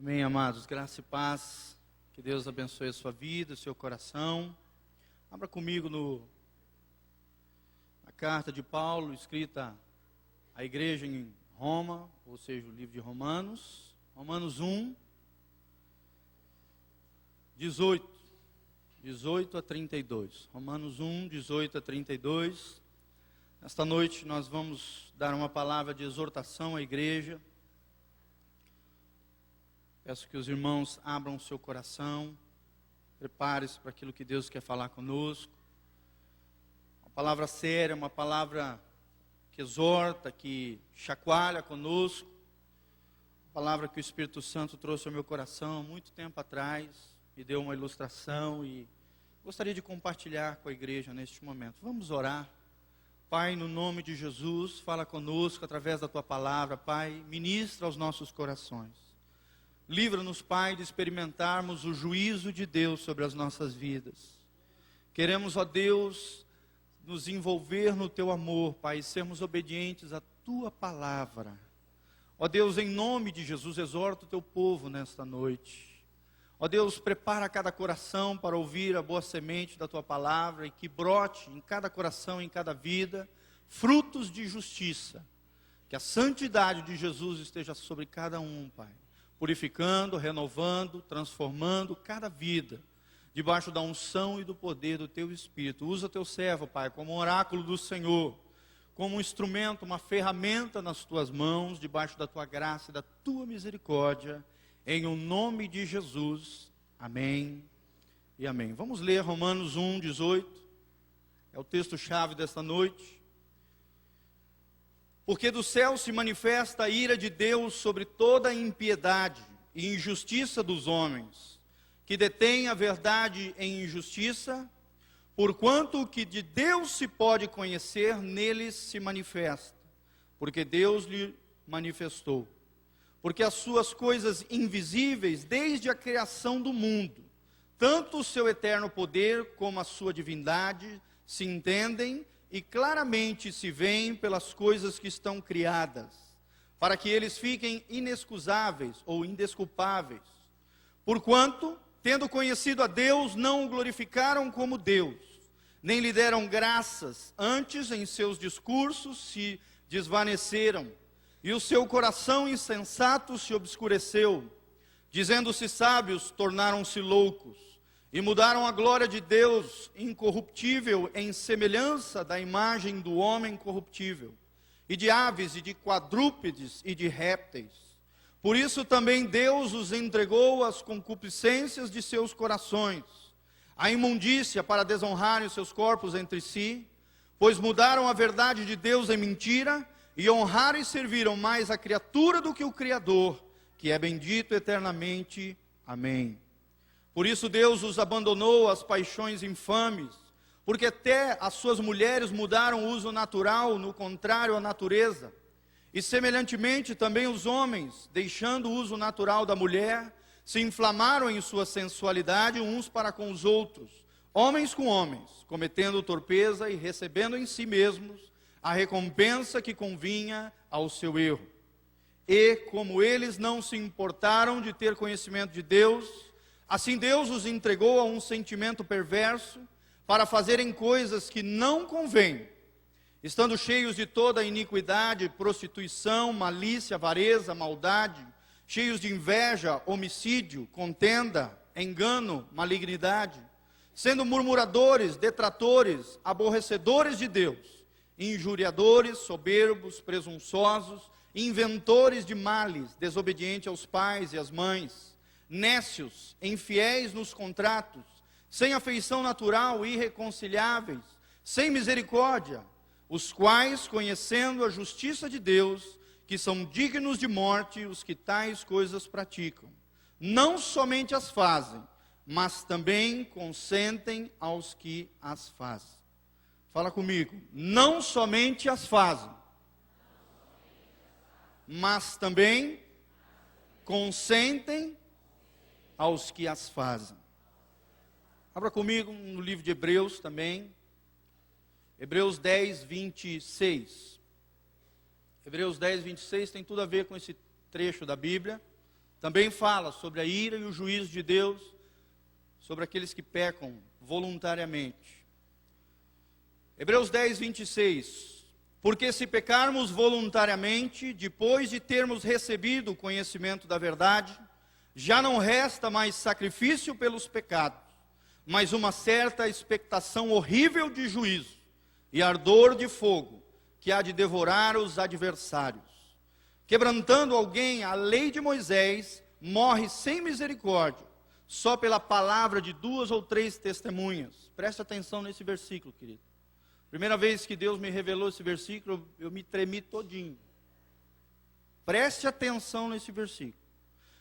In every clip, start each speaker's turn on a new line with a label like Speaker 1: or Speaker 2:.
Speaker 1: Amém, amados. Graça e paz. Que Deus abençoe a sua vida, o seu coração. Abra comigo na carta de Paulo, escrita à igreja em Roma, ou seja, o livro de Romanos. Romanos 1, 18 a 32. Romanos 1, 18 a 32. Nesta noite nós vamos dar uma palavra de exortação à igreja. Peço que os irmãos abram o seu coração, prepare-se para aquilo que Deus quer falar conosco. Uma palavra séria, uma palavra que exorta, que chacoalha conosco. Uma palavra que o Espírito Santo trouxe ao meu coração há muito tempo atrás, me deu uma ilustração e gostaria de compartilhar com a igreja neste momento. Vamos orar. Pai, no nome de Jesus, fala conosco através da Tua palavra. Pai, ministra aos nossos corações. Livra-nos, Pai, de experimentarmos o juízo de Deus sobre as nossas vidas. Queremos, ó Deus, nos envolver no Teu amor, Pai, e sermos obedientes à Tua palavra. Ó Deus, em nome de Jesus, exorta o Teu povo nesta noite. Ó Deus, prepara cada coração para ouvir a boa semente da Tua palavra e que brote em cada coração, em cada vida, frutos de justiça. Que a santidade de Jesus esteja sobre cada um, Pai. Purificando, renovando, transformando cada vida, debaixo da unção e do poder do Teu Espírito. Usa Teu servo, Pai, como um oráculo do Senhor, como um instrumento, uma ferramenta nas Tuas mãos, debaixo da Tua graça e da Tua misericórdia, em o nome de Jesus. Amém e amém. Vamos ler Romanos 1, 18, é o texto-chave desta noite. Porque do céu se manifesta a ira de Deus sobre toda a impiedade e injustiça dos homens, que detêm a verdade em injustiça, porquanto o que de Deus se pode conhecer, neles se manifesta, porque Deus lhe manifestou. Porque as suas coisas invisíveis, desde a criação do mundo, tanto o seu eterno poder como a sua divindade, se entendem e claramente se veem pelas coisas que estão criadas, para que eles fiquem inexcusáveis ou indesculpáveis. Porquanto, tendo conhecido a Deus, não o glorificaram como Deus, nem lhe deram graças, antes em seus discursos se desvaneceram, e o seu coração insensato se obscureceu. Dizendo-se sábios, tornaram-se loucos, e mudaram a glória de Deus incorruptível em semelhança da imagem do homem corruptível, e de aves, e de quadrúpedes, e de répteis. Por isso também Deus os entregou às concupiscências de seus corações, à imundícia, para desonrarem os seus corpos entre si, pois mudaram a verdade de Deus em mentira, e honraram e serviram mais a criatura do que o Criador, que é bendito eternamente. Amém. Por isso Deus os abandonou às paixões infames, porque até as suas mulheres mudaram o uso natural, no contrário à natureza. E semelhantemente também os homens, deixando o uso natural da mulher, se inflamaram em sua sensualidade uns para com os outros, homens com homens, cometendo torpeza e recebendo em si mesmos a recompensa que convinha ao seu erro. E como eles não se importaram de ter conhecimento de Deus, assim Deus os entregou a um sentimento perverso, para fazerem coisas que não convêm, estando cheios de toda iniquidade, prostituição, malícia, avareza, maldade, cheios de inveja, homicídio, contenda, engano, malignidade, sendo murmuradores, detratores, aborrecedores de Deus, injuriadores, soberbos, presunçosos, inventores de males, desobedientes aos pais e às mães, nécios, infiéis nos contratos, sem afeição natural, irreconciliáveis, sem misericórdia, os quais, conhecendo a justiça de Deus, que são dignos de morte os que tais coisas praticam, não somente as fazem, mas também consentem aos que as fazem. Fala comigo. Não somente as fazem, mas também consentem aos que as fazem. Abra comigo no livro de Hebreus também. Hebreus 10, 26. Hebreus 10, 26 tem tudo a ver com esse trecho da Bíblia. também fala sobre a ira e o juízo de Deus sobre aqueles que pecam voluntariamente. Hebreus 10, 26. Porque se pecarmos voluntariamente, depois de termos recebido o conhecimento da verdade, já não resta mais sacrifício pelos pecados, mas uma certa expectação horrível de juízo e ardor de fogo, que há de devorar os adversários. Quebrantando alguém a lei de Moisés, morre sem misericórdia, só pela palavra de 2 ou 3 testemunhas. Preste atenção nesse versículo, querido. Primeira vez que Deus me revelou esse versículo, eu me tremi todinho. Preste atenção nesse versículo.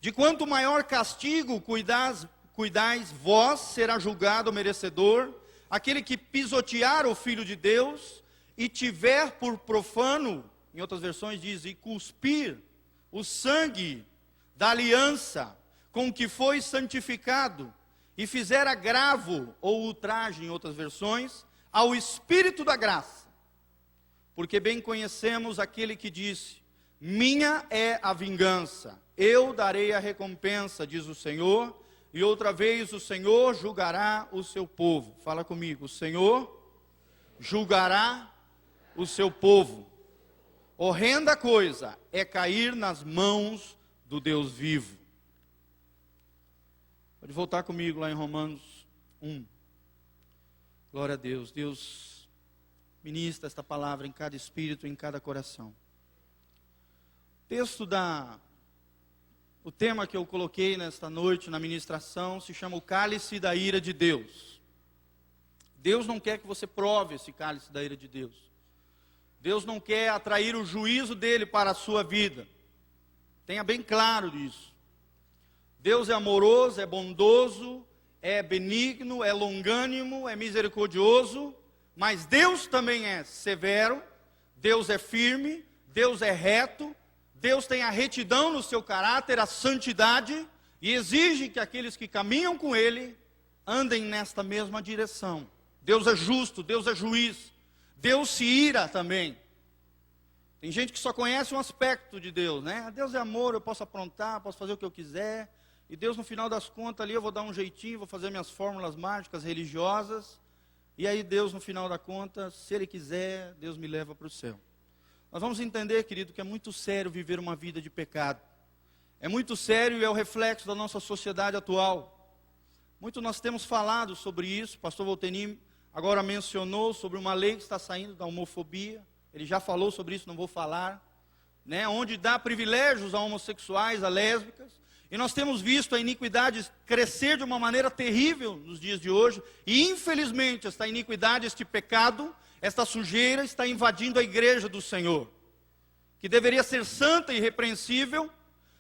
Speaker 1: De quanto maior castigo cuidais vós, será julgado o merecedor, aquele que pisotear o Filho de Deus, e tiver por profano, em outras versões diz, e cuspir o sangue da aliança, com que foi santificado, e fizer agravo, ou ultraje, em outras versões, ao Espírito da graça. Porque bem conhecemos aquele que disse, minha é a vingança, eu darei a recompensa, diz o Senhor, e outra vez o Senhor julgará o seu povo. Fala comigo, o Senhor julgará o seu povo. Horrenda coisa é cair nas mãos do Deus vivo. Pode voltar comigo lá em Romanos 1. Glória a Deus. Deus ministra esta palavra em cada espírito, em cada coração. O tema que eu coloquei nesta noite na ministração se chama o cálice da ira de Deus. Deus não quer que você prove esse cálice da ira de Deus. Deus não quer atrair o juízo dele para a sua vida. Tenha bem claro disso. Deus é amoroso, é bondoso, é benigno, é longânimo, é misericordioso, mas Deus também é severo, Deus é firme, Deus é reto, Deus tem a retidão no seu caráter, a santidade, e exige que aqueles que caminham com Ele andem nesta mesma direção. Deus é justo, Deus é juiz, Deus se ira também. Tem gente que só conhece um aspecto de Deus, né? Deus é amor, eu posso aprontar, posso fazer o que eu quiser, e Deus no final das contas ali eu vou dar um jeitinho, vou fazer minhas fórmulas mágicas religiosas, e aí Deus no final da conta, se Ele quiser, Deus me leva para o céu. Nós vamos entender, querido, que é muito sério viver uma vida de pecado. É muito sério e é o reflexo da nossa sociedade atual. Muito nós temos falado sobre isso, o pastor Voltenim agora mencionou sobre uma lei que está saindo da homofobia, ele já falou sobre isso, não vou falar, né, onde dá privilégios a homossexuais, a lésbicas, e nós temos visto a iniquidade crescer de uma maneira terrível nos dias de hoje, e infelizmente esta iniquidade, este pecado, esta sujeira está invadindo a igreja do Senhor, que deveria ser santa e irrepreensível,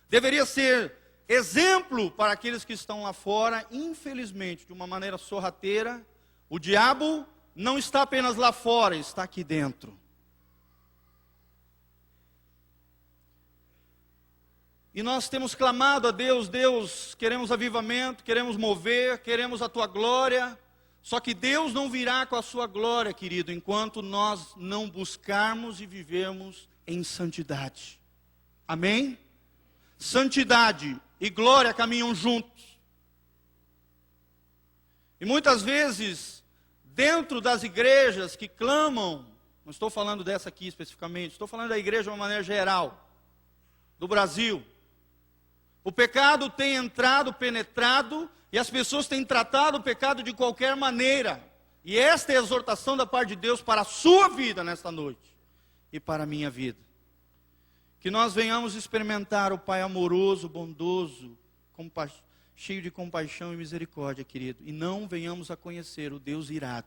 Speaker 1: deveria ser exemplo para aqueles que estão lá fora. Infelizmente, de uma maneira sorrateira, o diabo não está apenas lá fora, está aqui dentro. E nós temos clamado a Deus, Deus, queremos avivamento, queremos mover, queremos a Tua glória. Só que Deus não virá com a sua glória, querido, enquanto nós não buscarmos e vivermos em santidade. Amém? Santidade e glória caminham juntos. E muitas vezes, dentro das igrejas que clamam, não estou falando dessa aqui especificamente, estou falando da igreja de uma maneira geral, do Brasil, o pecado tem entrado, penetrado, e as pessoas têm tratado o pecado de qualquer maneira. E esta é a exortação da parte de Deus para a sua vida nesta noite, e para a minha vida. Que nós venhamos experimentar o Pai amoroso, bondoso, cheio de compaixão e misericórdia, querido. E não venhamos a conhecer o Deus irado.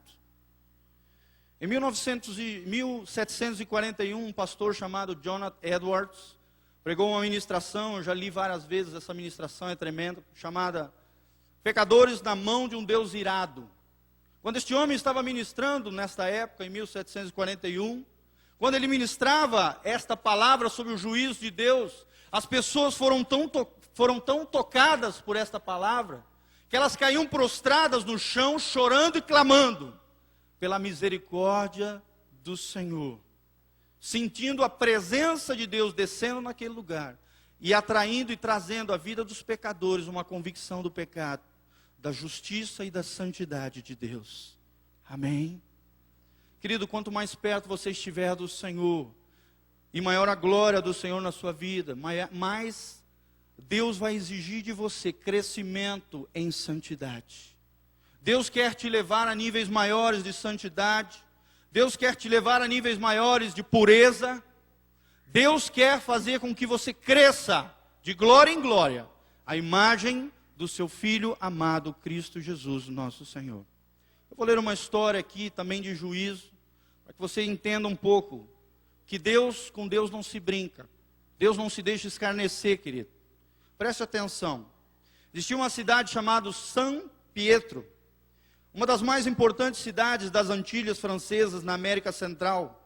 Speaker 1: Em 1741, um pastor chamado Jonathan Edwards pregou uma ministração, eu já li várias vezes, essa ministração é tremenda, chamada Pecadores na mão de um Deus irado. Quando este homem estava ministrando nesta época, em 1741, quando ele ministrava esta palavra sobre o juízo de Deus, as pessoas foram tão tocadas por esta palavra, que elas caíam prostradas no chão, chorando e clamando pela misericórdia do Senhor, sentindo a presença de Deus descendo naquele lugar. e atraindo e trazendo à vida dos pecadores uma convicção do pecado, da justiça e da santidade de Deus. Amém? Querido, quanto mais perto você estiver do Senhor, e maior a glória do Senhor na sua vida, mais Deus vai exigir de você crescimento em santidade. Deus quer te levar a níveis maiores de santidade. Deus quer te levar a níveis maiores de pureza. Deus quer fazer com que você cresça de glória em glória, a imagem do seu Filho amado, Cristo Jesus, nosso Senhor. Eu vou ler uma história aqui também de juízo, para que você entenda um pouco que com Deus não se brinca. Deus não se deixa escarnecer, querido. Preste atenção. Existia uma cidade chamada San Pietro, uma das mais importantes cidades das Antilhas francesas na América Central,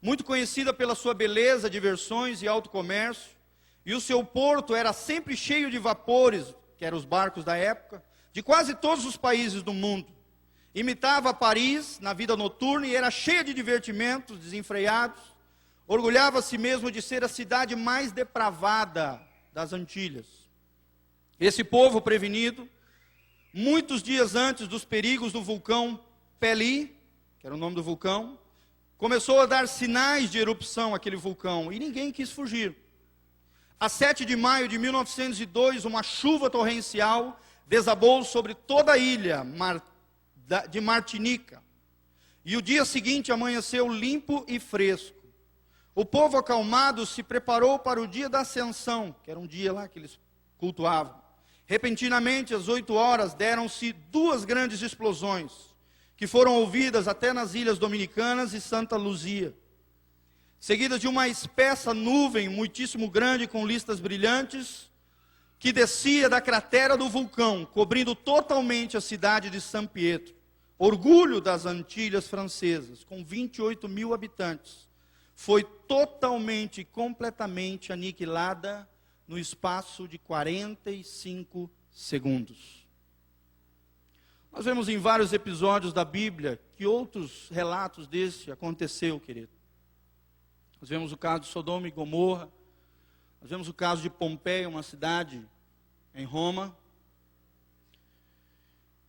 Speaker 1: muito conhecida pela sua beleza, diversões e alto comércio, e o seu porto era sempre cheio de vapores, que eram os barcos da época, de quase todos os países do mundo. Imitava Paris na vida noturna e era cheia de divertimentos desenfreados. Orgulhava a si mesmo de ser a cidade mais depravada das Antilhas. Esse povo prevenido, muitos dias antes dos perigos do vulcão Pelée, que era o nome do vulcão, começou a dar sinais de erupção aquele vulcão, e ninguém quis fugir. A 7 de maio de 1902, uma chuva torrencial desabou sobre toda a ilha de Martinica, e o dia seguinte amanheceu limpo e fresco. O povo acalmado se preparou para o dia da Ascensão, que era um dia lá que eles cultuavam. Repentinamente, às 8 horas, deram-se 2 grandes explosões, que foram ouvidas até nas Ilhas Dominicanas e Santa Luzia, seguidas de uma espessa nuvem muitíssimo grande com listas brilhantes, que descia da cratera do vulcão, cobrindo totalmente a cidade de San Pietro, orgulho das Antilhas francesas, com 28 mil habitantes. Foi totalmente e completamente aniquilada no espaço de 45 segundos. Nós vemos em vários episódios da Bíblia que outros relatos desse aconteceu, querido. Nós vemos o caso de Sodoma e Gomorra, nós vemos o caso de Pompeia, uma cidade em Roma,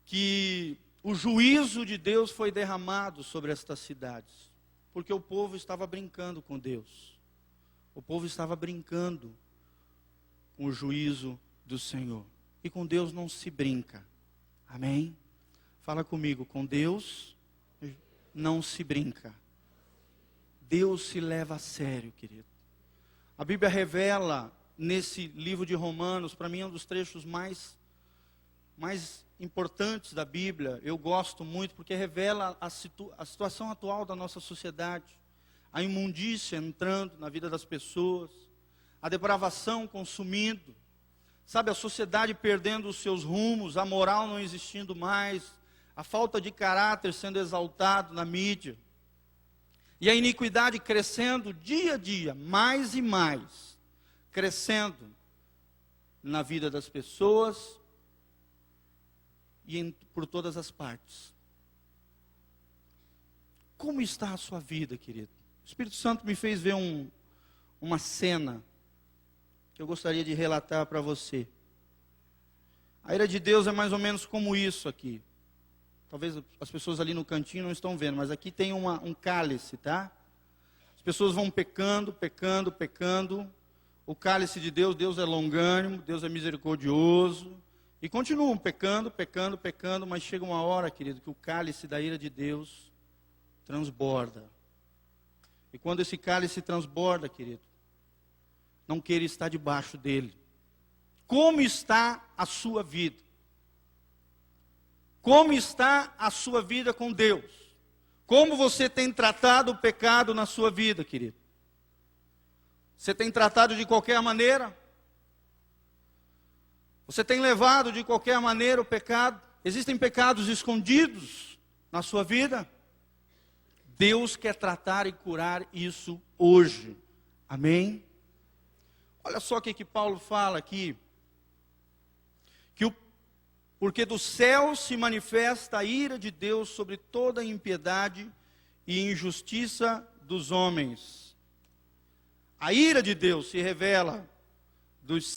Speaker 1: que o juízo de Deus foi derramado sobre estas cidades, porque o povo estava brincando com Deus. O povo estava brincando com o juízo do Senhor. E com Deus não se brinca. Amém? Fala comigo, com Deus não se brinca. Deus se leva a sério, querido. A Bíblia revela nesse livro de Romanos, para mim é um dos trechos mais importantes da Bíblia. Eu gosto muito porque revela a situação atual da nossa sociedade, a imundícia entrando na vida das pessoas, a depravação consumindo, sabe, a sociedade perdendo os seus rumos, a moral não existindo mais, a falta de caráter sendo exaltado na mídia, e a iniquidade crescendo dia a dia, mais e mais, crescendo na vida das pessoas e por todas as partes. Como está a sua vida, querido? O Espírito Santo me fez ver uma cena que eu gostaria de relatar para você. A ira de Deus é mais ou menos como isso aqui. Talvez as pessoas ali no cantinho não estão vendo, mas aqui tem um cálice, tá? As pessoas vão pecando, pecando, pecando. O cálice de Deus, Deus é longânimo, Deus é misericordioso. E continuam pecando, pecando, pecando, mas chega uma hora, querido, que o cálice da ira de Deus transborda. E quando esse cálice transborda, querido, não queira estar debaixo dele. Como está a sua vida? Como está a sua vida com Deus? Como você tem tratado o pecado na sua vida, querido? Você tem tratado de qualquer maneira? Você tem levado de qualquer maneira o pecado? Existem pecados escondidos na sua vida? Deus quer tratar e curar isso hoje. Amém? Olha só o que Paulo fala aqui. Porque do céu se manifesta a ira de Deus sobre toda a impiedade e injustiça dos homens. A ira de Deus se revela dos